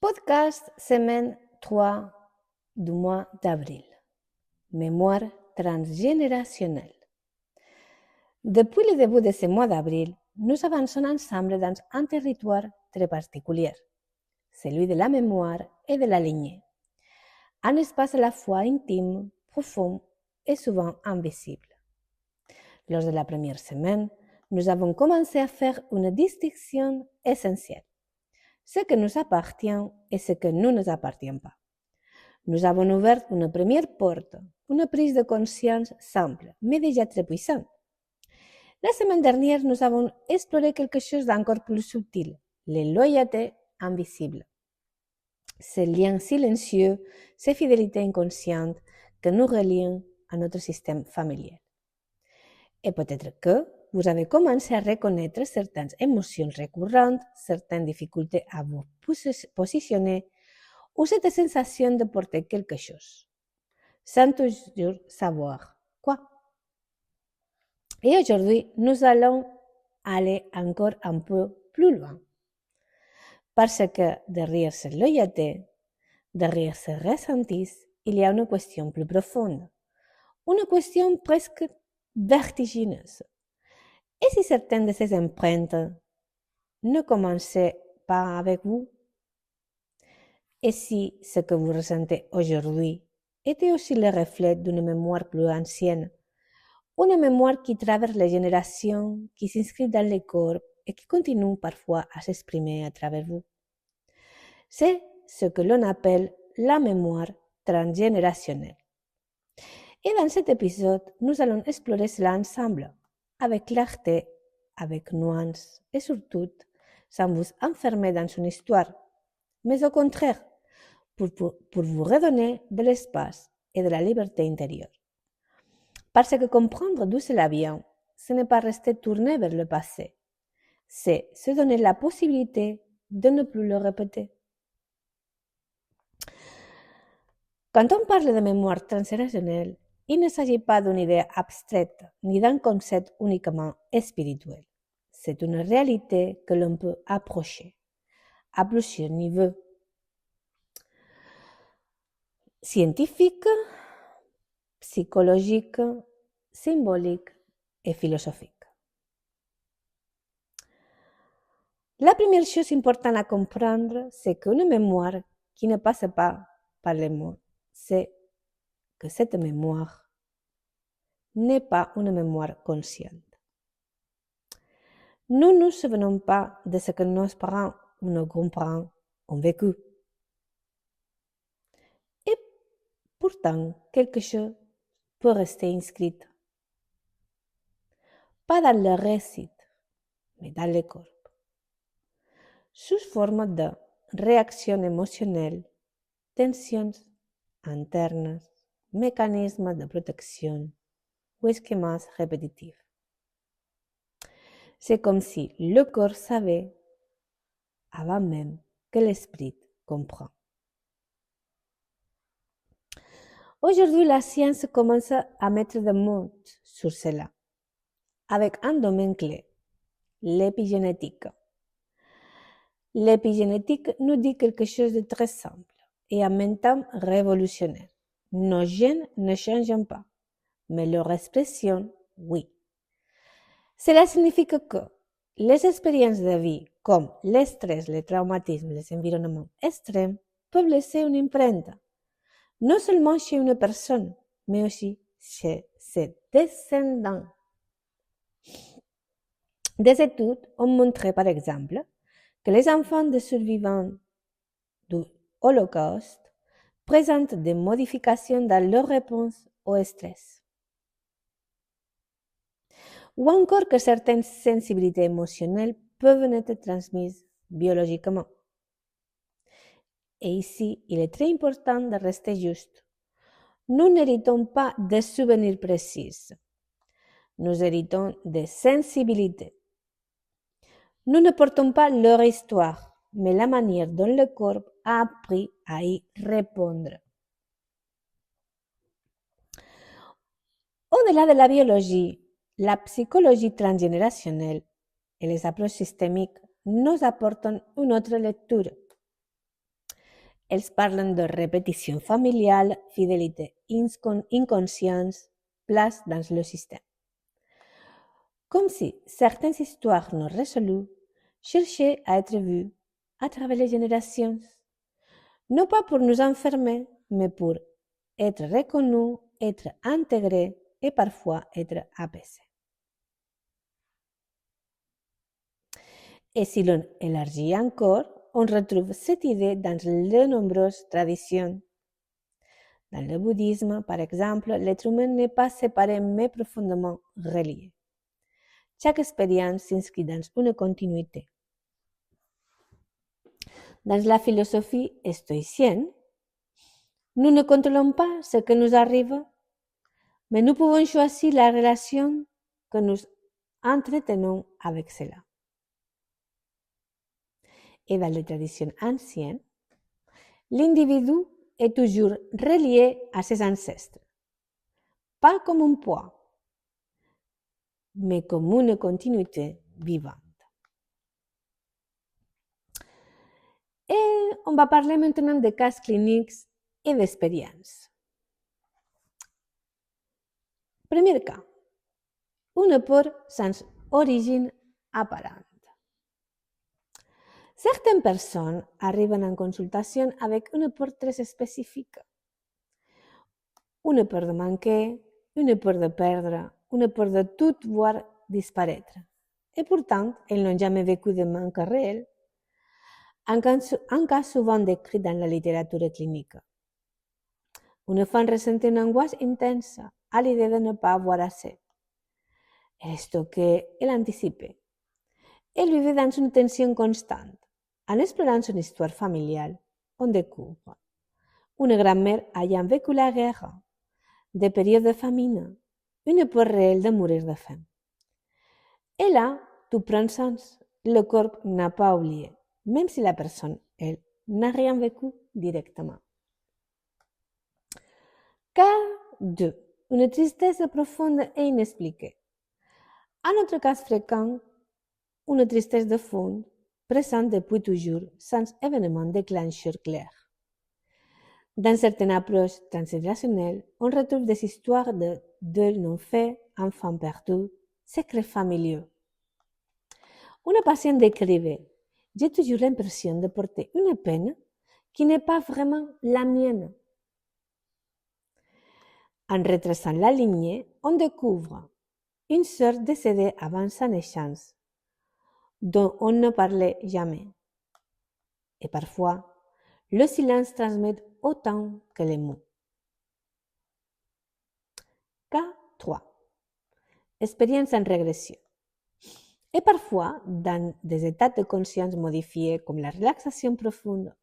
Podcast semaine 3 du mois d'avril. Mémoire transgénérationnelle. Depuis le début de ce mois d'avril, nous avançons ensemble dans un territoire très particulier, celui de la mémoire et de la lignée. Un espace à la fois intime, profond et souvent invisible. Lors de la première semaine, nous avons commencé à faire une distinction essentielle. Ce que nous appartient et ce que ne nous appartient pas. Nous avons ouvert une première porte, une prise de conscience simple, mais déjà très puissante. La semaine dernière, nous avons exploré quelque chose d'encore plus subtil, les loyautés invisibles. Ces liens silencieux, ces fidélités inconscientes que nous relient à notre système familial. Et peut-être que vous avez commencé à reconnaître certaines émotions récurrentes, certaines difficultés à vous positionner ou cette sensation de porter quelque chose, sans toujours savoir quoi. Et aujourd'hui, nous allons aller encore un peu plus loin. Parce que derrière cette loyauté, derrière ces ressentis, il y a une question plus profonde, une question presque vertigineuse. Et si certaines de ces empreintes ne commençaient pas avec vous? Et si ce que vous ressentez aujourd'hui était aussi le reflet d'une mémoire plus ancienne, une mémoire qui traverse les générations, qui s'inscrit dans le corps et qui continue parfois à s'exprimer à travers vous? C'est ce que l'on appelle la mémoire transgénérationnelle. Et dans cet épisode, nous allons explorer cela ensemble, avec clarté, avec nuance et surtout, sans vous enfermer dans une histoire, mais au contraire, pour vous redonner de l'espace et de la liberté intérieure. Parce que comprendre d'où cela vient, ce n'est pas rester tourné vers le passé, c'est se donner la possibilité de ne plus le répéter. Quand on parle de mémoire transgénérationnelle, il ne s'agit pas d'une idée abstraite ni d'un concept uniquement spirituel. C'est une réalité que l'on peut approcher à plusieurs niveaux. Scientifique, psychologique, symbolique et philosophique. La première chose importante à comprendre, c'est qu'une mémoire qui ne passe pas par les mots, c'est que cette mémoire n'est pas une mémoire consciente. Nous ne nous souvenons pas de ce que nos parents ou nos grands-parents ont vécu. Et pourtant, quelque chose peut rester inscrit. Pas dans le récit, mais dans le corps. Sous forme de réactions émotionnelles, tensions internes, mécanismes de protection ou schémas répétitifs. C'est comme si le corps savait avant même que l'esprit comprend. Aujourd'hui, la science commence à mettre des mots sur cela, avec un domaine clé, l'épigénétique. L'épigénétique nous dit quelque chose de très simple et en même temps révolutionnaire. Nos gènes ne changent pas, mais leur expression, oui. Cela signifie que les expériences de vie, comme le stress, le traumatisme, les environnements extrêmes, peuvent laisser une empreinte, non seulement chez une personne, mais aussi chez ses descendants. Des études ont montré, par exemple, que les enfants de survivants du Holocauste présentent des modifications dans leur réponse au stress. Ou encore que certaines sensibilités émotionnelles peuvent être transmises biologiquement. Et ici, il est très important de rester juste. Nous n'héritons pas des souvenirs précis. Nous héritons des sensibilités. Nous ne portons pas leur histoire, mais la manière dont le corps a appris à y répondre. Au-delà de la biologie, la psychologie transgénérationnelle et les approches systémiques nous apportent une autre lecture. Elles parlent de répétition familiale, fidélité inconsciente, place dans le système. Comme si certaines histoires non résolues cherchaient à être vues à travers les générations, non pas pour nous enfermer, mais pour être reconnues, être intégrées et parfois être apaisées. Et si l'on élargit encore, on retrouve cette idée dans de nombreuses traditions. Dans le bouddhisme, par exemple, l'être humain n'est pas séparé mais profondément relié. Chaque expérience s'inscrit dans une continuité. Dans la philosophie stoïcienne, nous ne contrôlons pas ce qui nous arrive, mais nous pouvons choisir la relation que nous entretenons avec cela. Et dans les traditions anciennes, l'individu est toujours relié à ses ancêtres, pas comme un poids, mais comme une continuité vivante. Et on va parler maintenant de cas cliniques et d'expériences. Premier cas, une peur sans origine apparente. Certaines personnes arrivent en consultation avec une peur très spécifique. Une peur de manquer, une peur de perdre, une peur de tout voir disparaître. Et pourtant, elles n'ont jamais vécu de manque réel, un cas souvent décrit dans la littérature clinique. Une femme ressentait une angoisse intense à l'idée de ne pas avoir assez. Esto que elle anticipait. Elle vivait dans une tension constante. En explorant son histoire familiale, on découvre une grand-mère ayant vécu la guerre, des périodes de famine, une peur réelle de mourir de faim. Et là, tout prend sens. Le corps n'a pas oublié, même si la personne, elle, n'a rien vécu directement. Cas 2. Une tristesse profonde et inexpliquée. Un autre cas fréquent, une tristesse de fond, présente depuis toujours, sans événement déclencheur clair. Dans certaines approches transgénérationnelles, on retrouve des histoires de deuil non fait, enfants perdus, secrets familiaux. Une patiente décrivait: j'ai toujours l'impression de porter une peine qui n'est pas vraiment la mienne. En retraçant la lignée, on découvre une sœur décédée avant sa naissance, dont on ne parlait jamais. Et parfois, le silence transmet autant que les mots. Cas 3. Expérience en régression. Et parfois, dans des états de conscience modifiés comme la relaxation profonde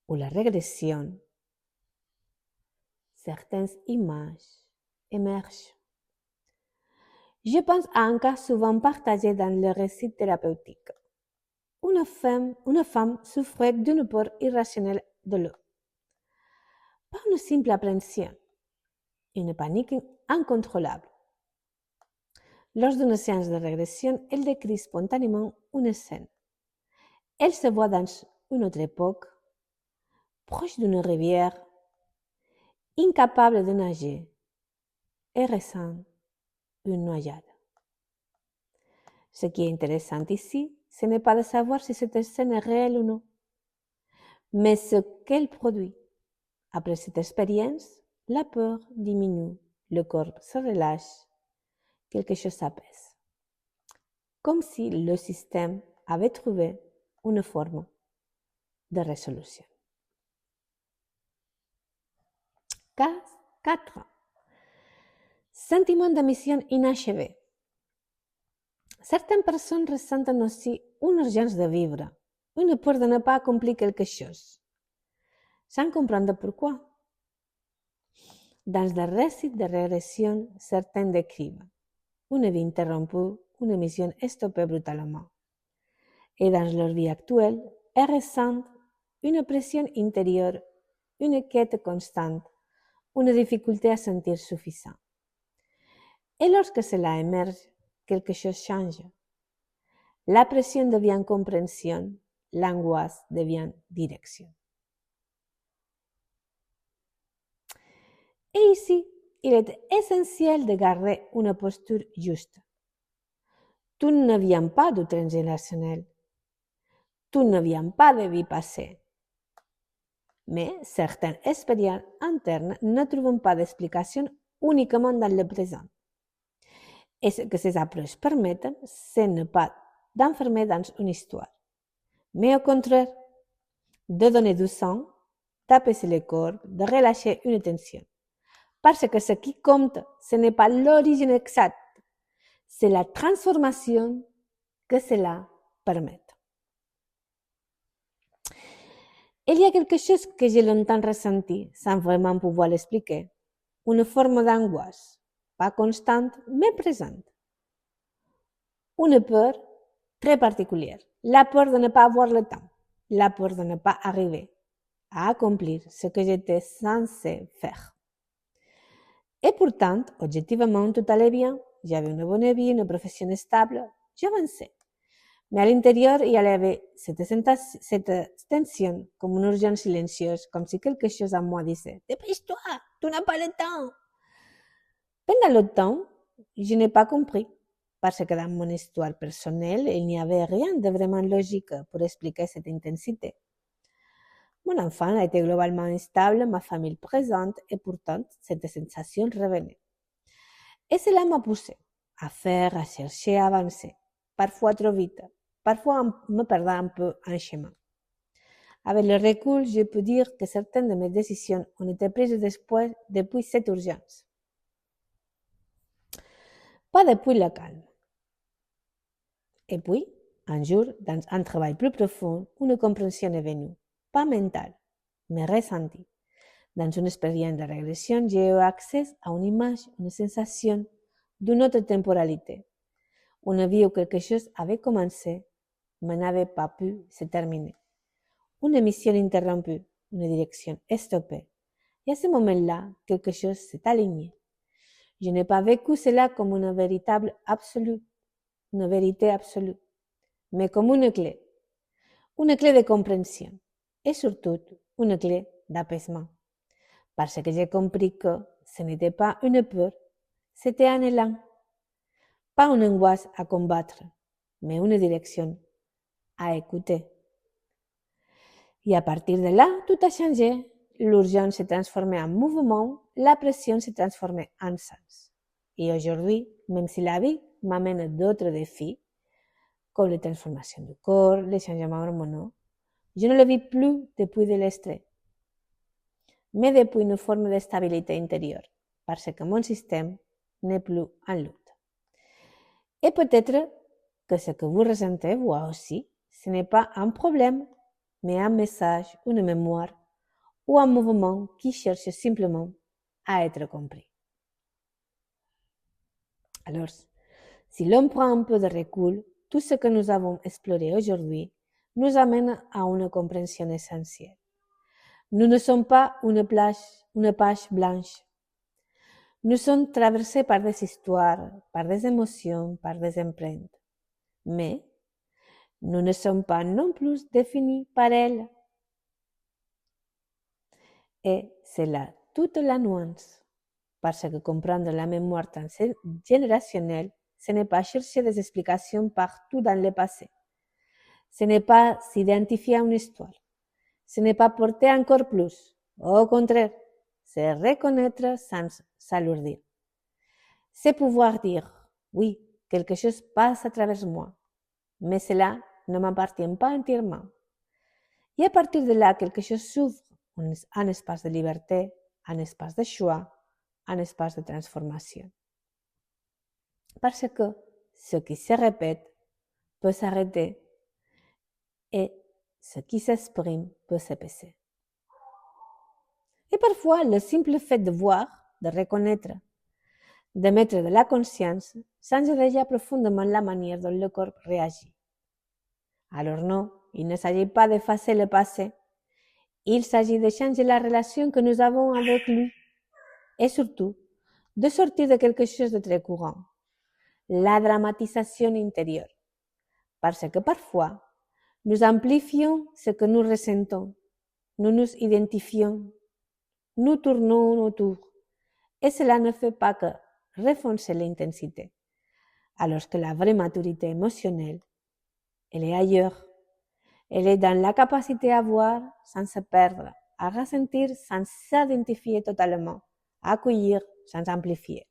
ou la régression, certaines images émergent. Je pense à un cas souvent partagé dans le récit thérapeutique. Une femme souffrait d'une peur irrationnelle de l'eau. Pas une simple appréhension, une panique incontrôlable. Lors d'une séance de régression, elle décrit spontanément une scène. Elle se voit dans une autre époque, proche d'une rivière, incapable de nager et ressent une noyade. Ce qui est intéressant ici, ce n'est pas de savoir si cette scène est réelle ou non, mais ce qu'elle produit. Après cette expérience, la peur diminue, le corps se relâche, quelque chose s'apaise. Comme si le système avait trouvé une forme de résolution. Cas 4. Sentiment de mission inachevé. Certaines personnes ressentent aussi une urgence de vivre, une peur de ne pas accomplir quelque chose, sans comprendre pourquoi. Dans des récits de régression, certains décrivent une vie interrompue, une mission stoppée brutalement. Et dans leur vie actuelle, elles ressentent une pression intérieure, une quête constante, une difficulté à sentir suffisant. Et lorsque cela émerge, quelque chose change. La pression devient compréhension, l'angoisse devient direction. Et ici, il est essentiel de garder une posture juste. Tout ne vient pas du transgénérationnel. Tout ne vient pas de vie passée. Mais certaines expériences internes ne trouvent pas d'explication uniquement dans le présent. Et ce que ces approches permettent, ce n'est pas d'enfermer dans une histoire, mais au contraire, de donner du sens, d'apaiser le corps, de relâcher une tension. Parce que ce qui compte, ce n'est pas l'origine exacte, c'est la transformation que cela permet. Il y a quelque chose que j'ai longtemps ressenti sans vraiment pouvoir l'expliquer, une forme d'angoisse, pas constante, mais présente. Une peur très particulière, la peur de ne pas avoir le temps, la peur de ne pas arriver à accomplir ce que j'étais censé faire. Et pourtant, objectivement, tout allait bien, j'avais une bonne vie, une profession stable, j'avançais. Mais à l'intérieur, il y avait cette tension, comme une urgence silencieuse, comme si quelque chose en moi disait « Dépêche-toi, tu n'as pas le temps !» Pendant le temps, je n'ai pas compris, parce que dans mon histoire personnelle, il n'y avait rien de vraiment logique pour expliquer cette intensité. Mon enfant a été globalement stable, ma famille présente, et pourtant, cette sensation revenait. Et cela m'a poussé à faire, à chercher, à avancer, parfois trop vite, parfois en me perdant un peu en chemin. Avec le recul, je peux dire que certaines de mes décisions ont été prises depuis cette urgence. Pas depuis le calme. Et puis, un jour, dans un travail plus profond, une compréhension est venue, pas mentale, mais ressentie. Dans une expérience de régression, j'ai eu accès à une image, une sensation d'une autre temporalité. Une vie où quelque chose avait commencé, mais n'avait pas pu se terminer. Une mission interrompue, une direction stoppée. Et à ce moment-là, quelque chose s'est aligné. Je n'ai pas vécu cela comme une vérité absolue, mais comme une clé de compréhension et surtout une clé d'apaisement. Parce que j'ai compris que ce n'était pas une peur, c'était un élan. Pas une angoisse à combattre, mais une direction à écouter. Et à partir de là, tout a changé. L'urgence s'est transformée en mouvement, la pression s'est transformée en sens. Et aujourd'hui, même si la vie m'amène d'autres défis, comme les transformations du corps, les changements hormonaux, je ne le vis plus depuis de l'estrès, mais depuis une forme de stabilité intérieure, parce que mon système n'est plus en lutte. Et peut-être que ce que vous ressentez, vous aussi, ce n'est pas un problème, mais un message, une mémoire ou un mouvement qui cherche simplement à être compris. Alors, si l'on prend un peu de recul, tout ce que nous avons exploré aujourd'hui nous amène à une compréhension essentielle. Nous ne sommes pas une page blanche. Nous sommes traversés par des histoires, par des émotions, par des empreintes. Mais nous ne sommes pas non plus définis par elles. Et c'est là toute la nuance, parce que comprendre la mémoire transgénérationnelle, ce n'est pas chercher des explications partout dans le passé. Ce n'est pas s'identifier à une histoire. Ce n'est pas porter encore plus. Au contraire, c'est reconnaître sans s'alourdir. C'est pouvoir dire, oui, quelque chose passe à travers moi, mais cela ne m'appartient pas entièrement. Et à partir de là, quelque chose s'ouvre, un espace de liberté, un espace de choix, un espace de transformation. Parce que ce qui se répète peut s'arrêter et ce qui s'exprime peut s'épaisser. Et parfois, le simple fait de voir, de reconnaître, de mettre de la conscience, change déjà profondément la manière dont le corps réagit. Alors non, il ne s'agit pas d'effacer le passé, il s'agit de changer la relation que nous avons avec lui et surtout de sortir de quelque chose de très courant, la dramatisation intérieure. Parce que parfois, nous amplifions ce que nous ressentons, nous nous identifions, nous tournons autour et cela ne fait pas que renforcer l'intensité, alors que la vraie maturité émotionnelle, elle est ailleurs. Elle est dans la capacité à voir sans se perdre, à ressentir sans s'identifier totalement, à accueillir sans amplifier.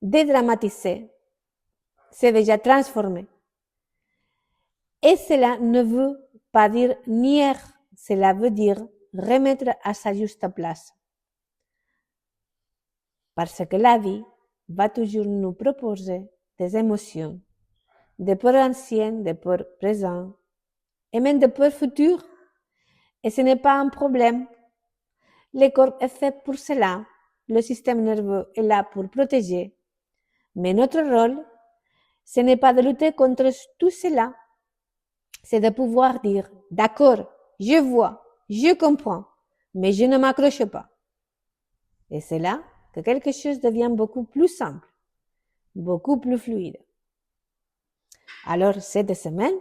Dédramatiser, c'est déjà transformer. Et cela ne veut pas dire nier, cela veut dire remettre à sa juste place. Parce que la vie va toujours nous proposer des émotions, des peurs anciennes, des peurs présentes, et même des peurs futures. Et ce n'est pas un problème. Le corps est fait pour cela. Le système nerveux est là pour protéger. Mais notre rôle, ce n'est pas de lutter contre tout cela. C'est de pouvoir dire, d'accord, je vois, je comprends, mais je ne m'accroche pas. Et c'est là que quelque chose devient beaucoup plus simple, beaucoup plus fluide. Alors, cette semaine,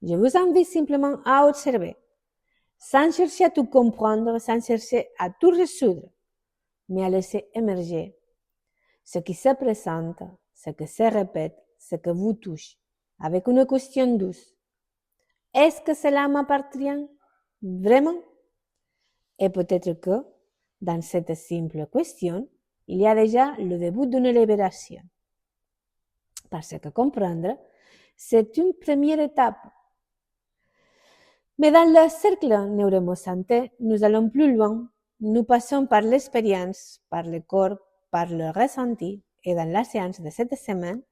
je vous invite simplement à observer, sans chercher à tout comprendre, sans chercher à tout résoudre, mais à laisser émerger ce qui se présente, ce qui se répète, ce que vous touche, avec une question douce. Est-ce que cela m'appartient vraiment? Et peut-être que dans cette simple question, il y a déjà le début d'une libération. Parce que comprendre, c'est une première étape. Mais dans le cercle neurosanté, nous allons plus loin. Nous passons par l'expérience, par le corps, par le ressenti. Et dans la séance de cette semaine,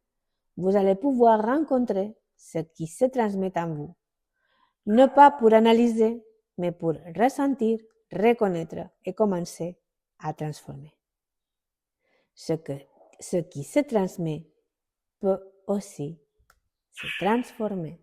vous allez pouvoir rencontrer ce qui se transmet en vous. Non pas pour analyser, mais pour ressentir, reconnaître et commencer à transformer. Ce qui se transmet peut aussi se transformer.